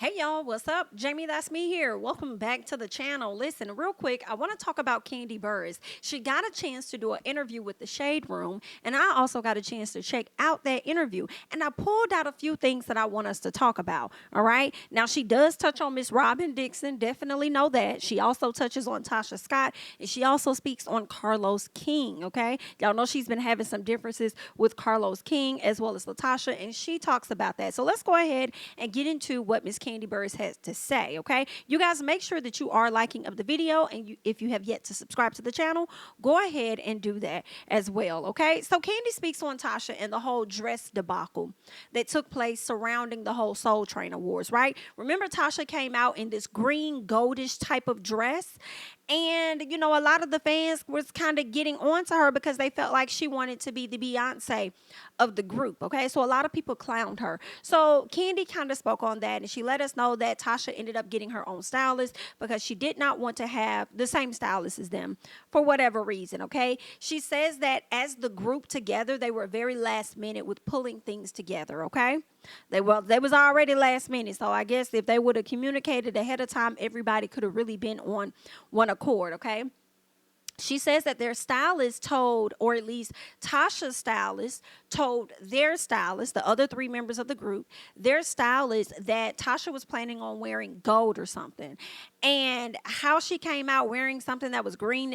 Hey y'all, what's up? JamiThatsMe here. Welcome back to the channel. Listen, real quick, I want to talk about Kandi Burruss. She got a chance to do an interview with the Shade Room, and I also got a chance to check out that interview. And I pulled out a few things that I want us to talk about. All right. Now she does touch on Miss Robyn Dixon. Definitely know that. She also touches on Tasha Scott, and she also speaks on Carlos King. Okay. Y'all know she's been having some differences with Carlos King as well as Latasha, and she talks about that. So let's go ahead and get into what Miss Kandi Burruss has to say, okay? You guys make sure that you are liking of the video, and if you have yet to subscribe to the channel, go ahead and do that as well, okay? So Kandi speaks on Tasha and the whole dress debacle that took place surrounding the whole Soul Train Awards, right? Remember Tasha came out in this green goldish type of dress, and, you know, a lot of the fans was kind of getting on to her because they felt like she wanted to be the Beyonce of the group, okay? So a lot of people clowned her. So Kandi kind of spoke on that, and she let us know that Tasha ended up getting her own stylist because she did not want to have the same stylist as them for whatever reason, okay? She says that as the group together, they were very last minute with pulling things together, okay? They was already last minute, so I guess if they would have communicated ahead of time, everybody could have really been on one accord, okay? She says that their stylist told, or at least Tasha's stylist told their stylist, the other three members of the group, their stylist, that Tasha was planning on wearing gold or something. And how she came out wearing something that was green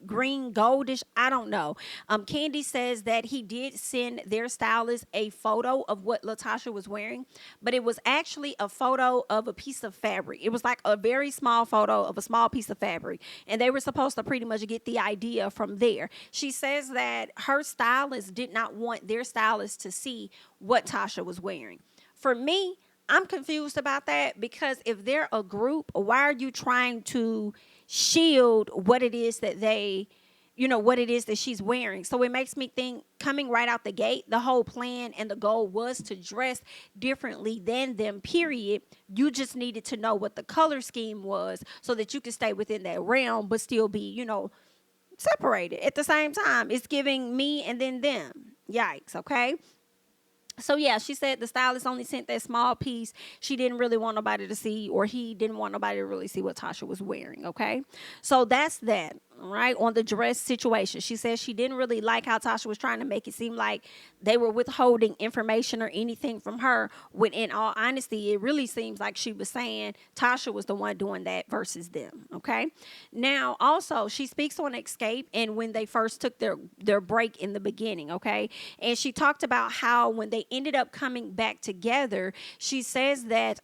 goldish, I don't know. Kandi says that he did send their stylist a photo of what Latasha was wearing, but it was actually a photo of a piece of fabric. It was like a very small photo of a small piece of fabric, and they were supposed to pretty much get the idea from there. She says that her stylist did not want their stylist to see what Tasha was wearing. For me, I'm confused about that, because if they're a group, why are you trying to shield what it is that what it is that she's wearing? So it makes me think, coming right out the gate, the whole plan and the goal was to dress differently than them, period. You just needed to know what the color scheme was so that you could stay within that realm but still be, separated at the same time. It's giving me and then them. Yikes, okay? So yeah, she said the stylist only sent that small piece. She didn't really want nobody to see, or he didn't want nobody to really see what Tasha was wearing, okay? So that's that, right, on the dress situation. She said she didn't really like how Tasha was trying to make it seem like they were withholding information or anything from her, when in all honesty, it really seems like she was saying Tasha was the one doing that versus them, okay? Now, also, she speaks on Xscape and when they first took their break in the beginning, okay? And she talked about how when they ended up coming back together, she says that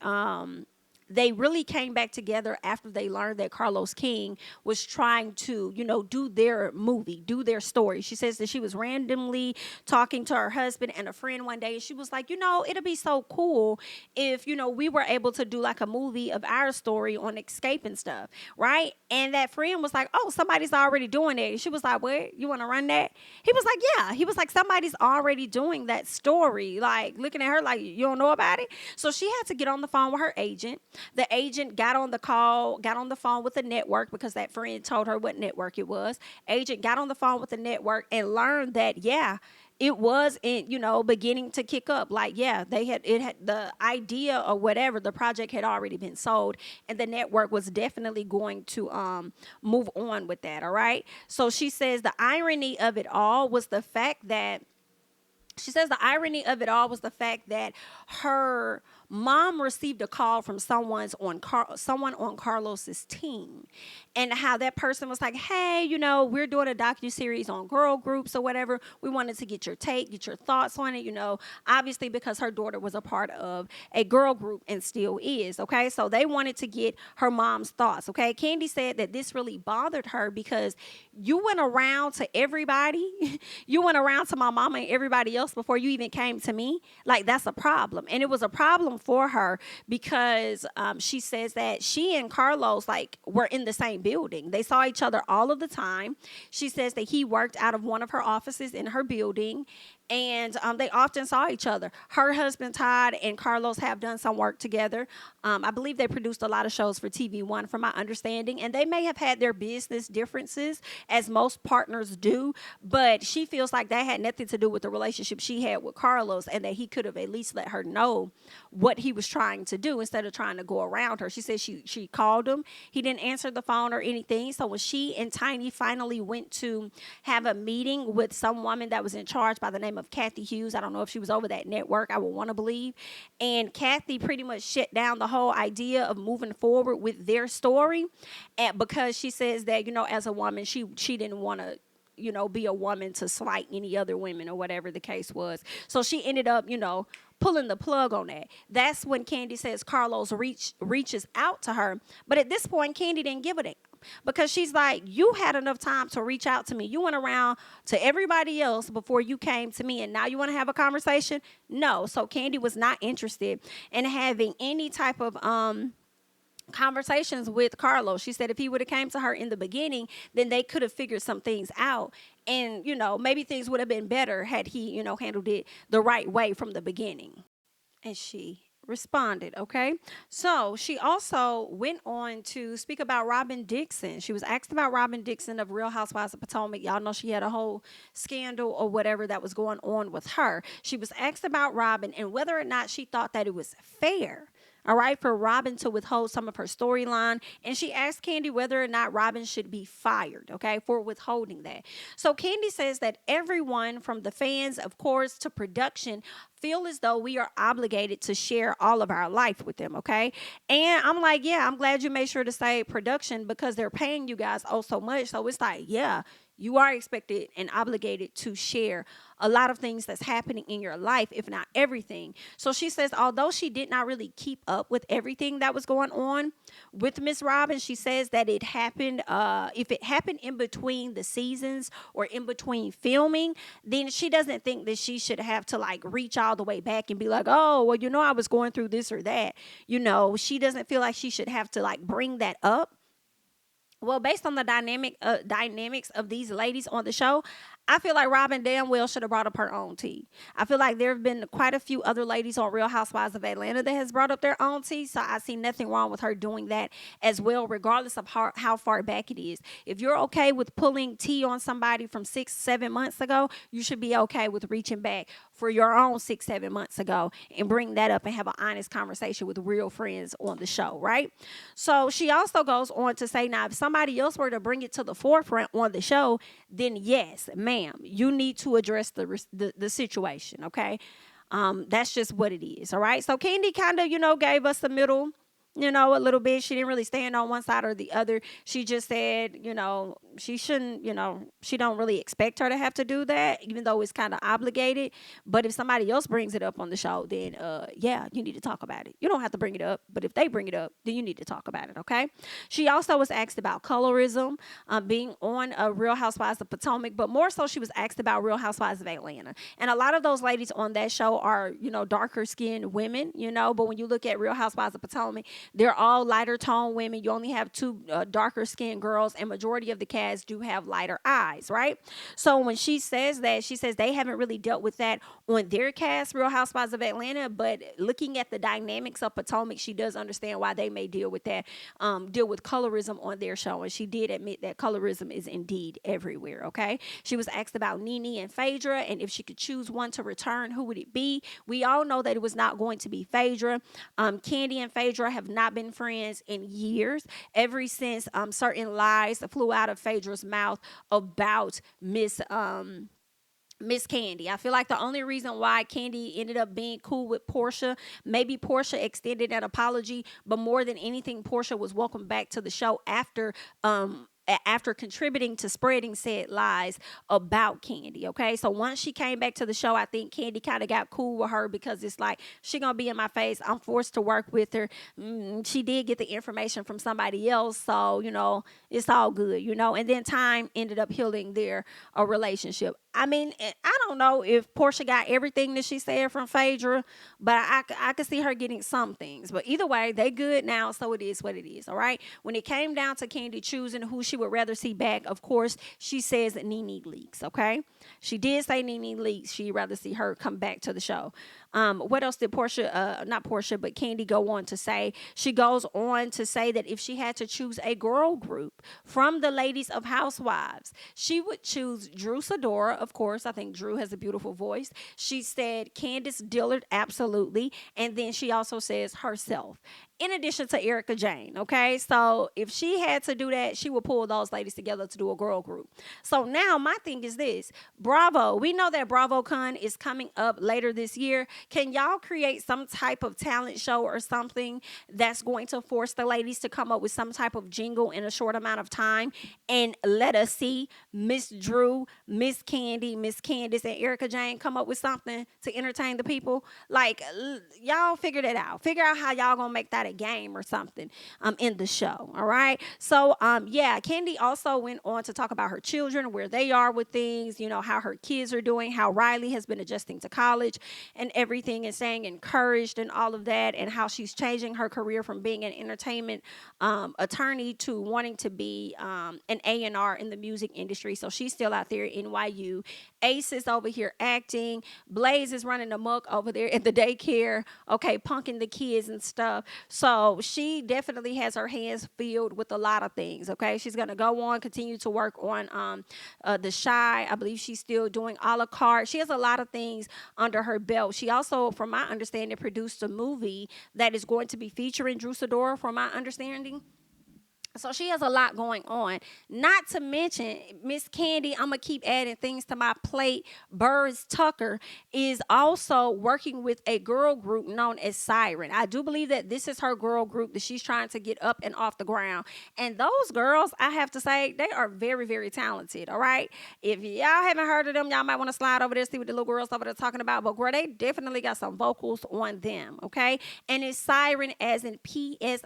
they really came back together after they learned that Carlos King was trying to, do their movie, do their story. She says that she was randomly talking to her husband and a friend one day, and she was like, it'll be so cool if, we were able to do like a movie of our story on Xscape and stuff, right? And that friend was like, oh, somebody's already doing it. And she was like, what? You want to run that? He was like, yeah. He was like, somebody's already doing that story. Like, looking at her like, you don't know about it? So she had to get on the phone with her agent. The agent got on the phone with the network, because that friend told her what network it was. Agent got on the phone with the network and learned that, yeah, it was beginning to kick up. Like, yeah, it had the idea or whatever, the project had already been sold, and the network was definitely going to move on with that. All right. So she says the irony of it all was the fact that her mom received a call from someone on Carlos's team, and how that person was like, hey, we're doing a docuseries on girl groups or whatever. We wanted to get your thoughts on it, obviously because her daughter was a part of a girl group and still is, okay? So they wanted to get her mom's thoughts, okay? Kandi said that this really bothered her because you went around to everybody. You went around to my mama and everybody else before you even came to me. Like, that's a problem. And it was a problem for her because she says that she and Carlos were in the same building. They saw each other all of the time. She says that he worked out of one of her offices in her building, and they often saw each other. Her husband Todd and Carlos have done some work together. I believe they produced a lot of shows for TV One, from my understanding, and they may have had their business differences, as most partners do. But she feels like that had nothing to do with the relationship she had with Carlos, and that he could have at least let her know what he was trying to do instead of trying to go around her. She said she called him. He didn't answer the phone or anything. So when she and Tiny finally went to have a meeting with some woman that was in charge by the name of Kathy Hughes, I don't know if she was over that network, I would want to believe, and Kathy pretty much shut down the whole idea of moving forward with their story, and because she says that, as a woman, she didn't want to, be a woman to slight any other women or whatever the case was. So she ended up, pulling the plug on that. That's when Kandi says Carlos reaches out to her. But at this point, Kandi didn't give a damn, because she's like, you had enough time to reach out to me. You went around to everybody else before you came to me, and now you want to have a conversation? No. So Kandi was not interested in having any type of conversations with Carlos. She said if he would have came to her in the beginning, then they could have figured some things out, and maybe things would have been better had he handled it the right way from the beginning. And she responded. Okay, so she also went on to speak about Robyn Dixon. She was asked about Robyn Dixon of Real Housewives of Potomac. Y'all know she had a whole scandal or whatever that was going on with her. She was asked about Robyn and whether or not she thought that it was fair, all right, for Robyn to withhold some of her storyline. And she asked Kandi whether or not Robyn should be fired, okay, for withholding that. So Kandi says that everyone, from the fans, of course, to production, feel as though we are obligated to share all of our life with them, okay? And I'm like, yeah, I'm glad you made sure to say production, because they're paying you guys so much. So it's like, yeah, you are expected and obligated to share a lot of things that's happening in your life, if not everything. So she says, although she did not really keep up with everything that was going on with Miss Robyn, she says that it happened, if it happened in between the seasons or in between filming, then she doesn't think that she should have to reach all the way back and be like, oh, well, I was going through this or that. She doesn't feel like she should have to bring that up. Well, based on the dynamics of these ladies on the show, I feel like Robyn damn well should have brought up her own tea. I feel like there have been quite a few other ladies on Real Housewives of Atlanta that has brought up their own tea, so I see nothing wrong with her doing that as well, regardless of how far back it is. If you're okay with pulling tea on somebody from 6-7 months ago, you should be okay with reaching back for your own 6-7 months ago and bring that up and have an honest conversation with real friends on the show, right? So she also goes on to say, now, if somebody else were to bring it to the forefront on the show, then yes, ma'am, you need to address the situation, okay? That's just what it is, all right? So Kandi kind of, gave us the middle, a little bit. She didn't really stand on one side or the other. She just said, she shouldn't, she don't really expect her to have to do that, even though it's kind of obligated. But if somebody else brings it up on the show, then, yeah, you need to talk about it. You don't have to bring it up, but if they bring it up, then you need to talk about it, okay? She also was asked about colorism, being on Real Housewives of Potomac, but more so she was asked about Real Housewives of Atlanta. And a lot of those ladies on that show are, darker skinned women, but when you look at Real Housewives of Potomac, they're all lighter tone women. You only have 2 darker skinned girls, and majority of the cast do have lighter eyes, right? So when she says that, she says they haven't really dealt with that on their cast, Real Housewives of Atlanta, but looking at the dynamics of Potomac, she does understand why they may deal with that, deal with colorism on their show. And she did admit that colorism is indeed everywhere, okay? She was asked about Nene and Phaedra, and if she could choose one to return, who would it be? We all know that it was not going to be Phaedra. Kandi and Phaedra have not been friends in years, ever since certain lies flew out of Phaedra's mouth about Miss Kandi. I feel like the only reason why Kandi ended up being cool with Porsha, maybe Porsha extended an apology, but more than anything, Porsha was welcomed back to the show after contributing to spreading said lies about Kandi, okay? So once she came back to the show, I think Kandi kind of got cool with her, because it's like, she gonna be in my face. I'm forced to work with her. She did get the information from somebody else, so, it's all good, and then time ended up healing their relationship. I mean, I don't know if Porsha got everything that she said from Phaedra, but I could see her getting some things. But either way, they good now, so it is what it is, all right? When it came down to Kandi choosing who she would rather see back, of course, she says that Nene Leakes, okay? She did say Nene Leakes. She'd rather see her come back to the show. What else did Porsha, not Porsha, but Kandi go on to say? She goes on to say that if she had to choose a girl group from the ladies of Housewives, she would choose Drew Sidora, of course. I think Drew has a beautiful voice. She said Candiace, Dillard, absolutely. And then she also says herself, in addition to Erica Jane, okay? So if she had to do that, she would pull those ladies together to do a girl group. So now my thing is this. Bravo. We know that BravoCon is coming up later this year. Can y'all create some type of talent show or something that's going to force the ladies to come up with some type of jingle in a short amount of time and let us see Miss Drew, Miss Kandi, Miss Candiace, and Erica Jane come up with something to entertain the people? Like, y'all figure that out. Figure out how y'all gonna make that a game or something in the show. All right. So yeah, Kandi also went on to talk about her children, where they are with things, you know, how her kids are doing, how Riley has been adjusting to college and everything, and staying encouraged and all of that, and how she's changing her career from being an entertainment attorney to wanting to be an A&R in the music industry. So she's still out there at NYU. Ace is over here acting. Blaze is running amok over there at the daycare, okay, punking the kids and stuff. So she definitely has her hands filled with a lot of things, okay? She's going to go on, continue to work on The Shy. I believe she's still doing a la carte. She has a lot of things under her belt. She also, from my understanding, produced a movie that is going to be featuring Drew Sidora, from my understanding. So she has a lot going on. Not to mention, Miss Kandi, I'm going to keep adding things to my plate. Burruss Tucker is also working with a girl group known as Siren. I do believe that this is her girl group that she's trying to get up and off the ground. And those girls, I have to say, they are very, very talented, all right? If y'all haven't heard of them, y'all might want to slide over there, see what the little girls over there talking about. But girl, they definitely got some vocals on them, okay? And it's Siren as in P-S-I-R-Y-N.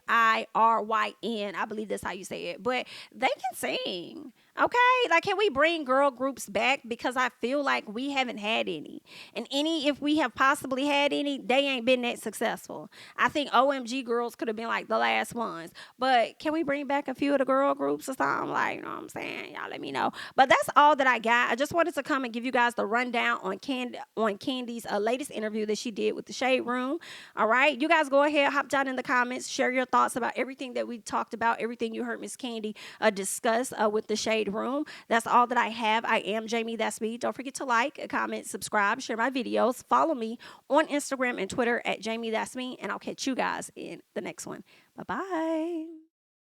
I believe that's how you say it, but they can sing. Okay, like, can we bring girl groups back? Because I feel like we haven't had any, and any, if we have possibly had any, they ain't been that successful. I think OMG girls could have been like the last ones, but can we bring back a few of the girl groups or something? Like, you know what I'm saying? Y'all let me know. But that's all that I got. I just wanted to come and give you guys the rundown on Kandi's latest interview that she did with the Shade Room. All right, you guys go ahead, hop down in the comments, share your thoughts about everything that we talked about, everything you heard Miss Kandi discuss with the Shade Room. That's all that I have. I am JamiThatsMe. Don't forget to like, comment, subscribe, share my videos. Follow me on Instagram and Twitter at JamiThatsMe, and I'll catch you guys in the next one. Bye-bye.